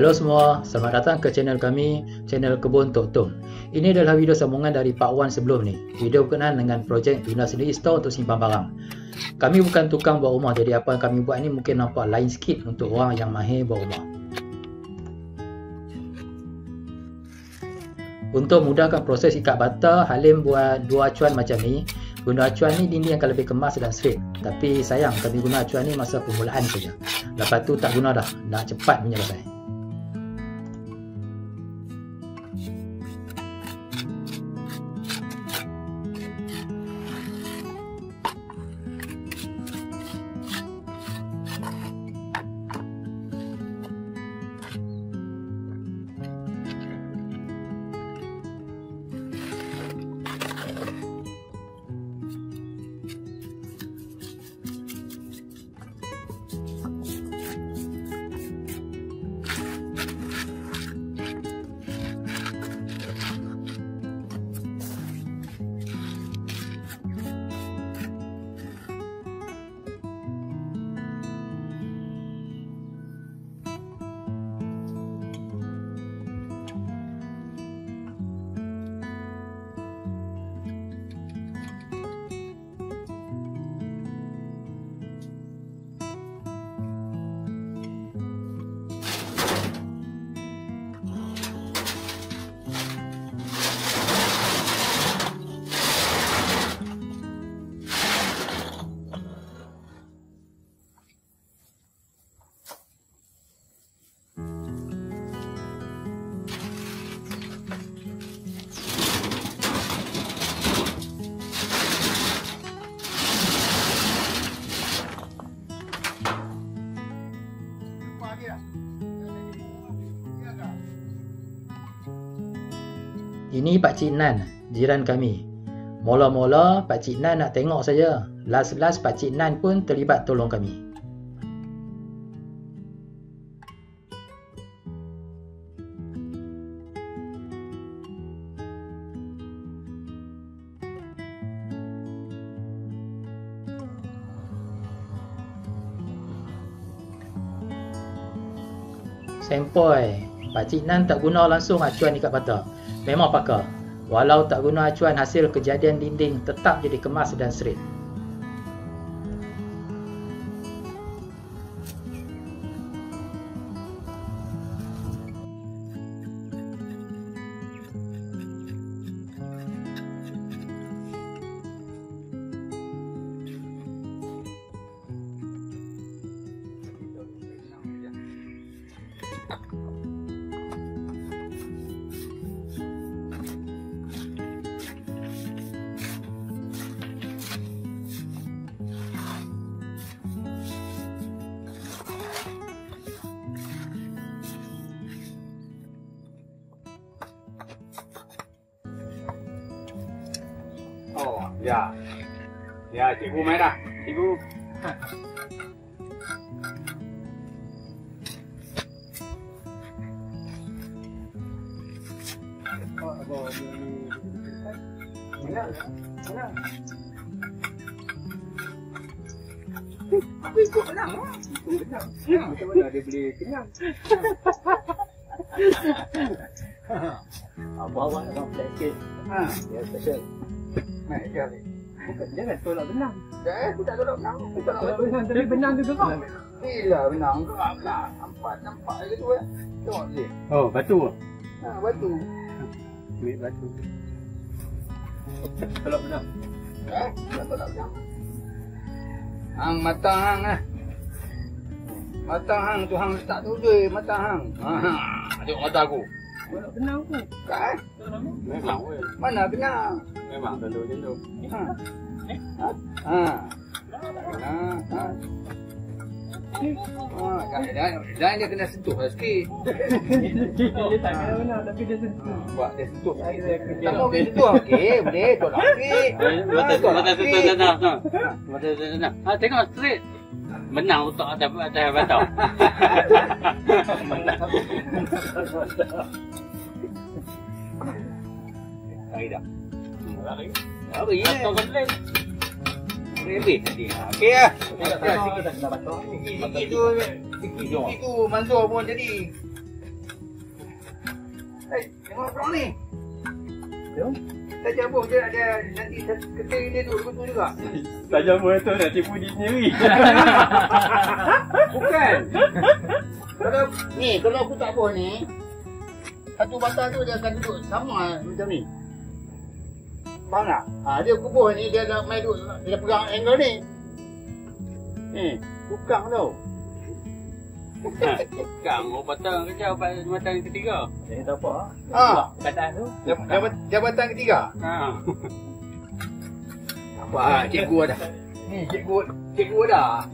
Hello semua, selamat datang ke channel kami, channel Kebun Tok Tom. Ini adalah video sambungan dari Part 1 sebelum ni. Video berkenaan dengan projek Bina Sendiri Store untuk simpan barang. Kami bukan tukang buat rumah, jadi apa yang kami buat ni mungkin nampak lain sikit untuk orang yang mahir buat rumah. Untuk mudahkan proses ikat bata, Halim buat dua acuan macam ni. Guna acuan ni dinding akan lebih kemas dan straight. Tapi sayang, kami guna acuan ni masa permulaan saja. Lepas tu tak guna dah, nak cepat punya pasal. Ini Pakcik Nan, jiran kami. Mula-mula Pakcik Nan nak tengok saja. Last Pakcik Nan pun terlibat tolong kami. Sempoi, Pakcik Nan tak guna langsung acuan ikat bata. Memang pakar. Walau tak guna acuan, hasil kejadian dinding tetap jadi kemas dan straight. Oh, ya. Ya, cikgu main dah. Cikgu. Mana? Aku ikut menang lah. Macam mana dia boleh kenyang? Abang-abang nak flash. Ya, special. Naik kali. Jangan tolak benang. Aku tak tolak benang. Aku tak tolak benang. Tapi benang tu gerak. Bila benang gerak lah. Nampak je tu ya. Tengok je. Oh, batu. Batu. Ambil batu. Tolak benang. Tak tolak benang. Hang matang hang lah. Matang hang tu hang letak tu je. Matang hang. Tengok mata aku. Mana benang aku? Kan? Memang weh. Mana benang? Memang tentu macam tu. Dan dia kena sentuh lah sikit. Dia tak kena benang tapi dia sentuh. Buat dia sentuh sikit. Tak mau dia sentuh okey, boleh tolak sikit. Mata sentuh sana. Mata sana. Tengok straight. Benang otak atas batang. Benang. Lari dah. Lari ya. Lebih tadi. Okey lah. Sikit tu Mansur pun jadi. Tengok perang ni. Jom. Kita cabut je dia nanti keting dia tu betul juga. Tak jumpa tu nak tipu diri sendiri. Bukan. Kalau aku tak buat ni, satu batang tu dia akan duduk sama macam ni. Faham tak? Dia kubuh ni dia nak main duduk, dia pegang angle ni. Ni, tukang tau. Kang, batang kerja batang yang ketiga. Tak apa. Kata tu. Jabatan ketiga. Apa cikgu ada. Ni cikgu ada.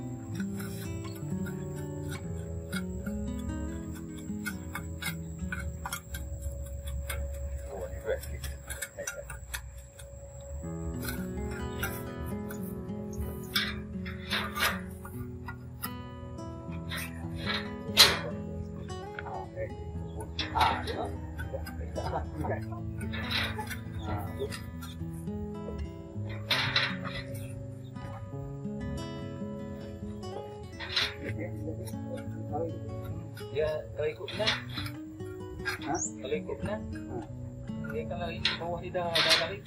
Dia kalau ikut benar. Kalau ikut benar. Dia kalau ini bawah dia dah tarik.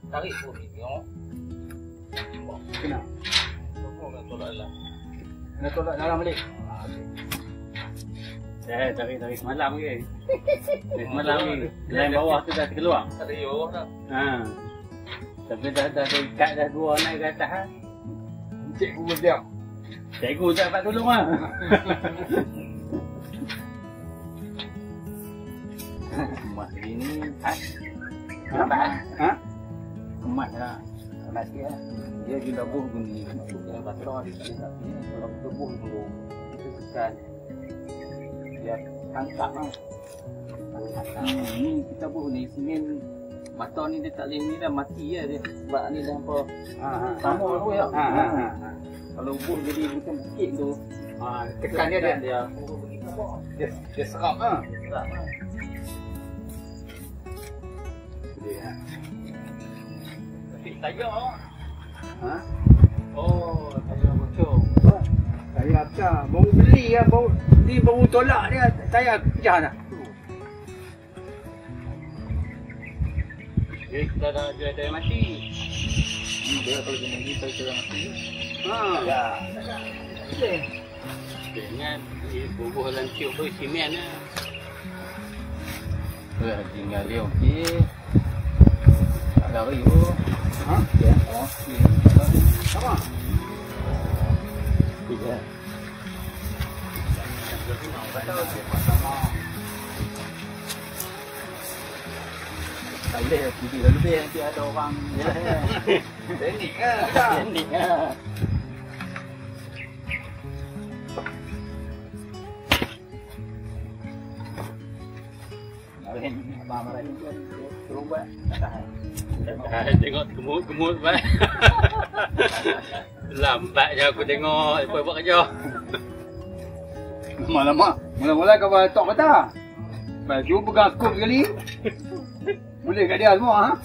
Tarik pun ni tengok. Kena. Nak tolak dalam. Nak tolak dalam balik. Tarik semalam ke. Semalam ni. Lain bawah tu dah terkeluar. Tak ada bawah dah. Tapi dah ikat dah dua naik ke atas. Cikgu berdiam. Cikgu tak dapat tolong lah. Kemas ni kemas. Kemas lah. Kemas dia. Dia gila buh bunyi. Dia basah dia tak ni. Kalau tubuh dulu itu sekan. Dia tangkap lah. Ni kita buh ni semen. Bata ni dia tak boleh ni dah mati lah dia. Sebab ni dah apa. Sama aku ya. Kalau buh jadi macam sikit tu. Tekan dia. Dia serap lah. Tapi tayar awak. Oh, Tayar bocor. Tayar pecah. Baru beli lah. Baru tolak dia. Tayar pecah dah. Dia dah mati. Dia kalau jenis ni saya kira mati. Ya. Dengan bubuh dalam tiup tu simen lah. Tinggal dia okey. Ada riu. Ya. Okey. Sama. Tiga. Tak boleh pergi lebih nanti ada orang teknik lah. Teknik lah. Abang marah ni kan turun buat tahan. Tengok gemut-gemut baik. Lambat je aku tengok apa buat kerja. Mula-mula kau tok mata. Baju pegang skop sekali. Boleh kat dia semua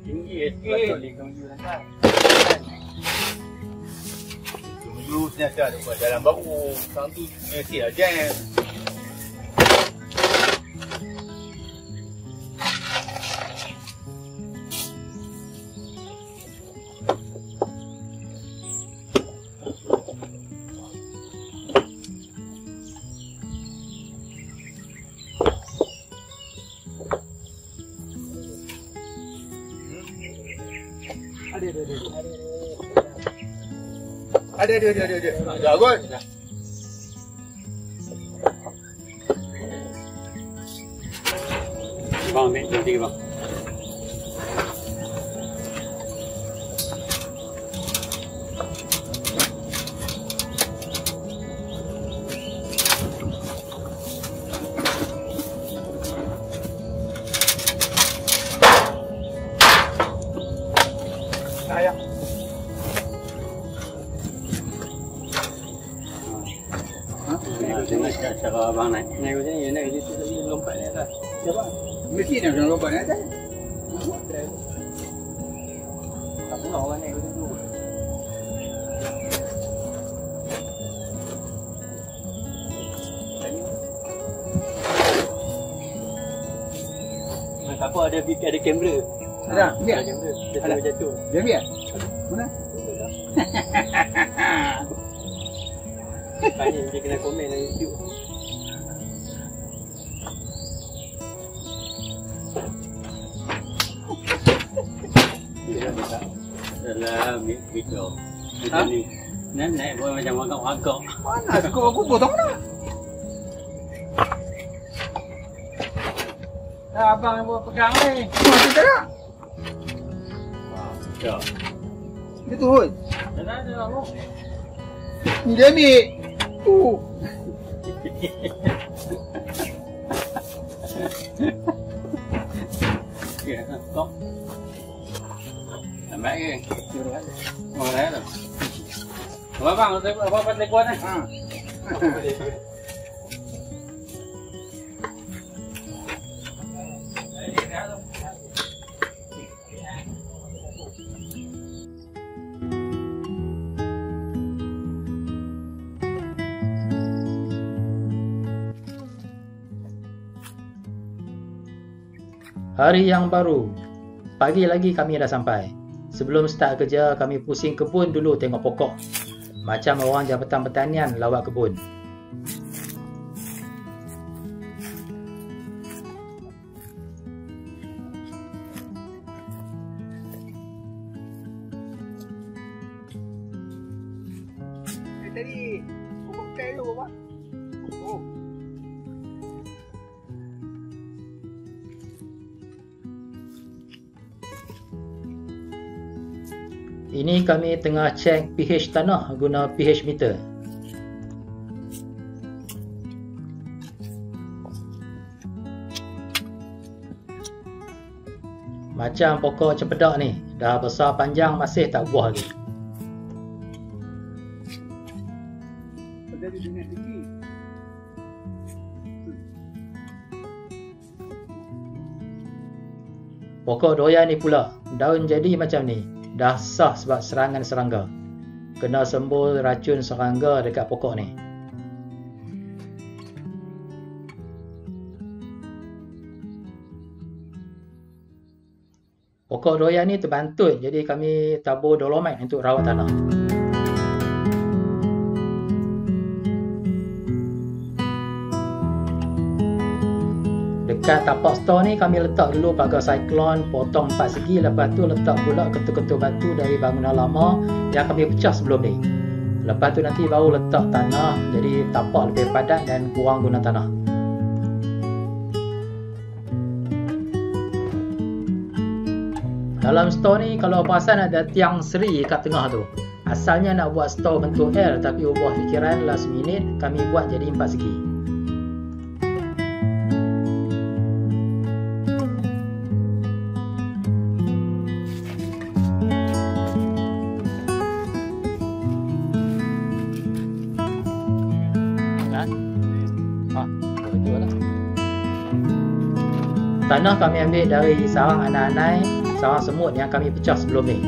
Tinggi sikit. Dulu senjata tu buat jalan baru. Sekarang tu mesti lah jam. Ada. Jago. Bang, ambil tiga bang. Ayah. Cara abang naik. Naik macam ni, naik dia lompat ni atas. Siapa? Mesti nak kena lompat ni atas. Tak pernah orang naik macam tu. Tak apa, ada kamera. Ada? Biar. Ada kamera. Dia tak jatuh. Biar. Mana? Tanya dia kena komen dalam YouTube. Dalam video macam ni. Naik buat macam wagak-wagak. Mana skop aku potong dah. Abang yang buat pegang ni. Masih tak nak? Tak. Dia turun. Ada Allah. Ni dia ambil. Okey, stop. Nampak ke? Orang lain tu. Abang, apa telefon ni? Ha. Hari yang baru. Pagi lagi kami dah sampai. Sebelum start kerja, kami pusing kebun dulu tengok pokok. Macam orang Jabatan Pertanian lawat kebun. Tadi pokok kayu apa? Oh. Ini kami tengah cek pH tanah guna pH meter. Macam pokok cempedak ni, dah besar panjang masih tak buah lagi. Jadi dengan tinggi. Pokok doyan ni pula, daun jadi macam ni. Dah sah sebab serangan serangga. Kena sembur racun serangga dekat pokok ni. Pokok doyan ni terbantut, jadi kami tabur dolomite untuk rawat tanah. Dekat tapak store ni kami letak dulu pagar cyclone, potong 4 segi, lepas tu letak pula ketul-ketul batu dari bangunan lama yang kami pecah sebelum ni. Lepas tu nanti baru letak tanah, jadi tapak lebih padat dan kurang guna tanah. Dalam store ni kalau perasan ada tiang seri kat tengah tu. Asalnya nak buat store bentuk L, tapi ubah fikiran last minute kami buat jadi 4 segi. Tanah kami ambil dari sarang anai-anai, sarang semut yang kami pecah sebelum ni.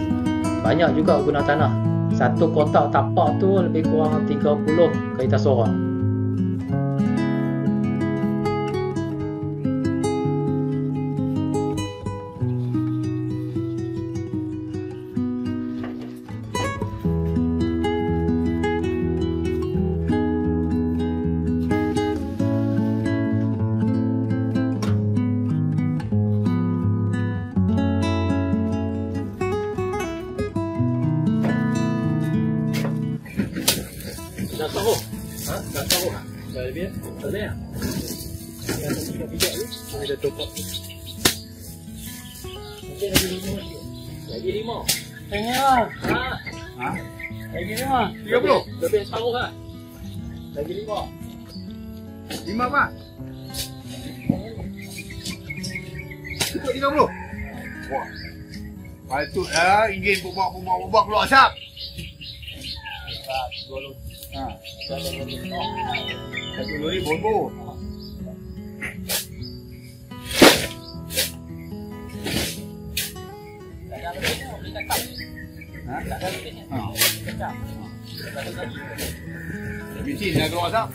Banyak juga guna tanah. Satu kotak tapak tu lebih kurang 30 kereta sorang. Dah tahu? Ha? Dah tahu? Dah lebih? Dah lebih? Yang tadi dah bijak tu, ada topok. Mungkin lagi 5 lagi. Lagi 5. Tengok. Ha? Lagi 5. 30. Lebih separuh lah. Lagi 5. 5 apa? Cukup 30. Wah. Patut lah enjin bubak keluar asap. Ha. Satu lori bombo. Ha? Bensin dah keluar asap.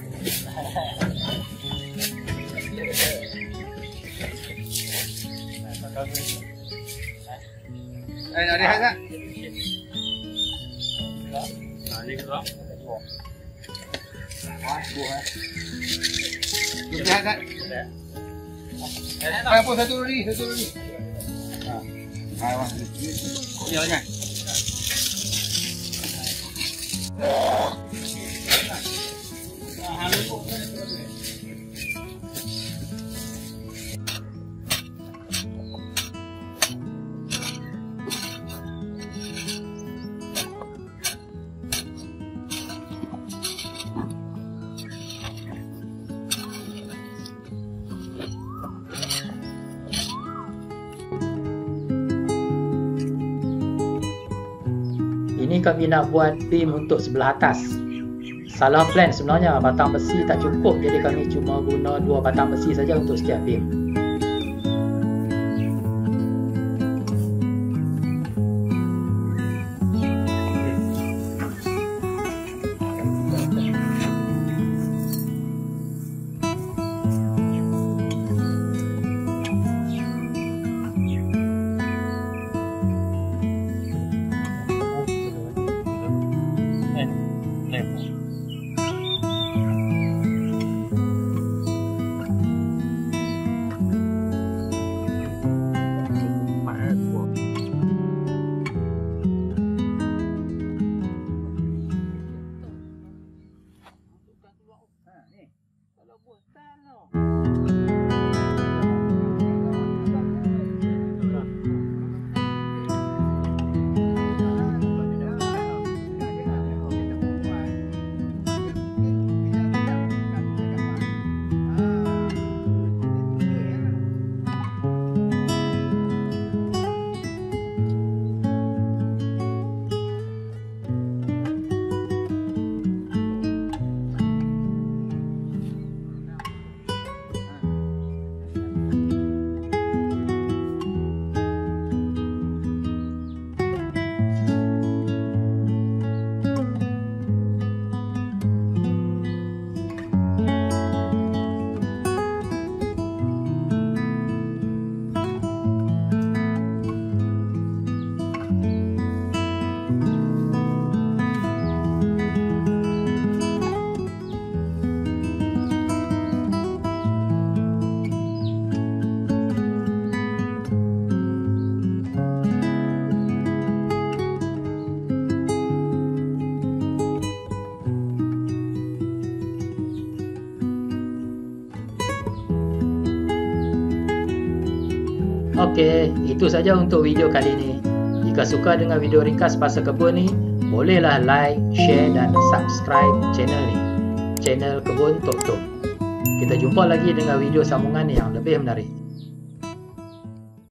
Nak rehat tak? Ni keluar. Rehat tak? Apa satu lori? Ha. Ni lah. Ini kami nak buat beam untuk sebelah atas. Salah plan sebenarnya, batang besi tak cukup, jadi kami cuma guna 2 batang besi saja untuk setiap beam. Okey, itu saja untuk video kali ini. Jika suka dengan video ringkas pasal kebun ni, bolehlah like, share dan subscribe channel ni, channel Kebun Tok Tok. Kita jumpa lagi dengan video sambungan yang lebih menarik.